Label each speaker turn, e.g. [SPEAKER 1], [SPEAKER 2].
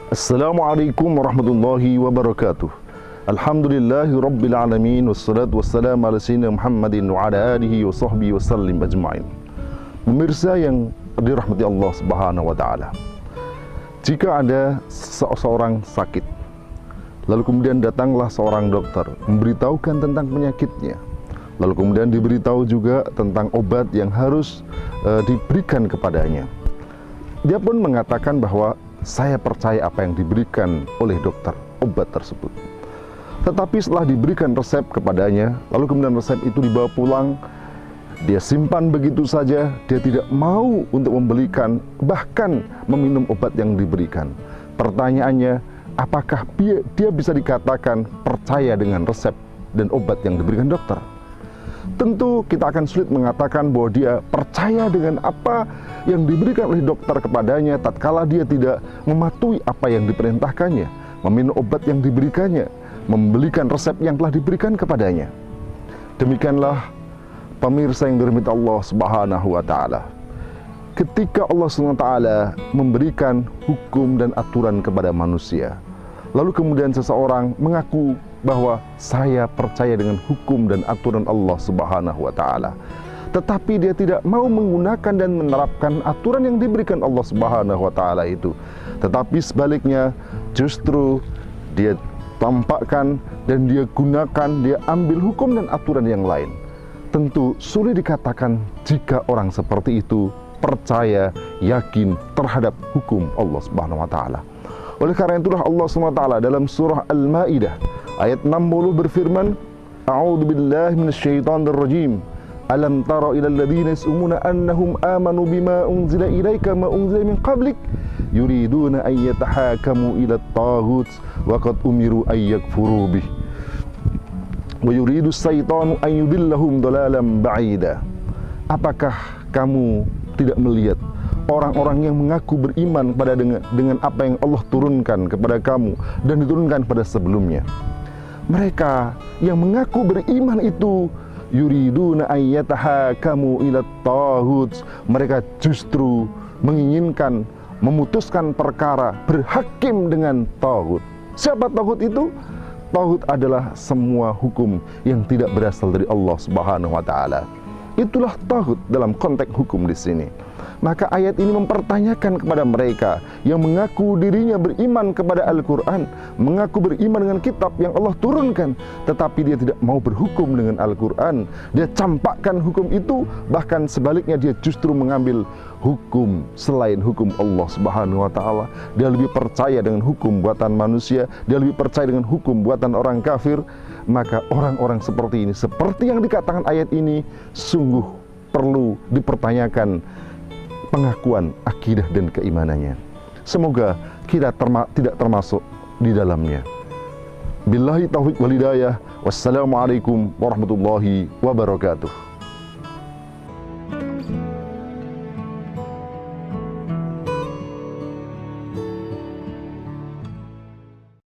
[SPEAKER 1] Assalamualaikum warahmatullahi wabarakatuh. Alhamdulillahi rabbil alamin, wassalatu wassalamu ala sayyidina Muhammadin wa ala alihi wa sahbihi wa sallim ajma'in. Pemirsa yang dirahmati Allah Subhanahu wa taala. Jika ada seseorang sakit, lalu kemudian datanglah seorang dokter memberitahukan tentang penyakitnya, lalu kemudian diberitahu juga tentang obat yang harus diberikan kepadanya. Dia pun mengatakan bahwa saya percaya apa yang diberikan oleh dokter, obat tersebut. Tetapi setelah diberikan resep kepadanya, lalu kemudian resep itu dibawa pulang, dia simpan begitu saja, dia tidak mau untuk membelikan, bahkan meminum obat yang diberikan. Pertanyaannya, apakah dia bisa dikatakan percaya dengan resep dan obat yang diberikan dokter? Tentu kita akan sulit mengatakan bahwa dia percaya dengan apa yang diberikan oleh dokter kepadanya tatkala dia tidak mematuhi apa yang diperintahkannya, meminum obat yang diberikannya, membelikan resep yang telah diberikan kepadanya. Demikianlah pemirsa yang dirahmati Allah Subhanahu wa taala. Ketika Allah Subhanahu wa taala memberikan hukum dan aturan kepada manusia, lalu kemudian seseorang mengaku bahwa saya percaya dengan hukum dan aturan Allah Subhanahu wa taala, tetapi dia tidak mau menggunakan dan menerapkan aturan yang diberikan Allah Subhanahu wa taala itu, tetapi sebaliknya justru dia tampakkan dan dia gunakan, dia ambil hukum dan aturan yang lain. Tentu sulit dikatakan jika orang seperti itu percaya, yakin terhadap hukum Allah Subhanahu wa taala. Oleh karena itulah Allah Subhanahu wa taala dalam surah Al-Maidah ayat 60 berfirman, A'udzu billahi minasyaitonir rajim. Alam tara ilal ladzina yas'umuna annahum amanu bima unzila ilaika ma unzila min qablik yuriduna an yatahakamu ila at-taghut wa qad umiru ay yakfuru bih wa yuridu syaitanu an yudillahum dhalalan ba'ida. Apakah kamu tidak melihat orang-orang yang mengaku beriman pada dengan apa yang Allah turunkan kepada kamu dan diturunkan pada sebelumnya? Mereka yang mengaku beriman itu yuriduna ayyatahakamu ila taghut, mereka justru menginginkan memutuskan perkara, berhakim dengan taghut. Siapa taghut itu? Taghut adalah semua hukum yang tidak berasal dari Allah Subhanahu wa taala. Itulah taghut dalam konteks hukum di sini. Maka ayat ini mempertanyakan kepada mereka yang mengaku dirinya beriman kepada Al-Quran, mengaku beriman dengan kitab yang Allah turunkan, tetapi dia tidak mau berhukum dengan Al-Quran. Dia campakkan hukum itu, bahkan sebaliknya dia justru mengambil hukum selain hukum Allah Subhanahu wa taala. Dia lebih percaya dengan hukum buatan manusia, dia lebih percaya dengan hukum buatan orang kafir. Maka orang-orang seperti ini, seperti yang dikatakan ayat ini, sungguh perlu dipertanyakan pengakuan akidah dan keimanannya. Semoga kita tidak termasuk di dalamnya. Billahi taufiq wal hidayah. Wassalamualaikum warahmatullahi wabarakatuh.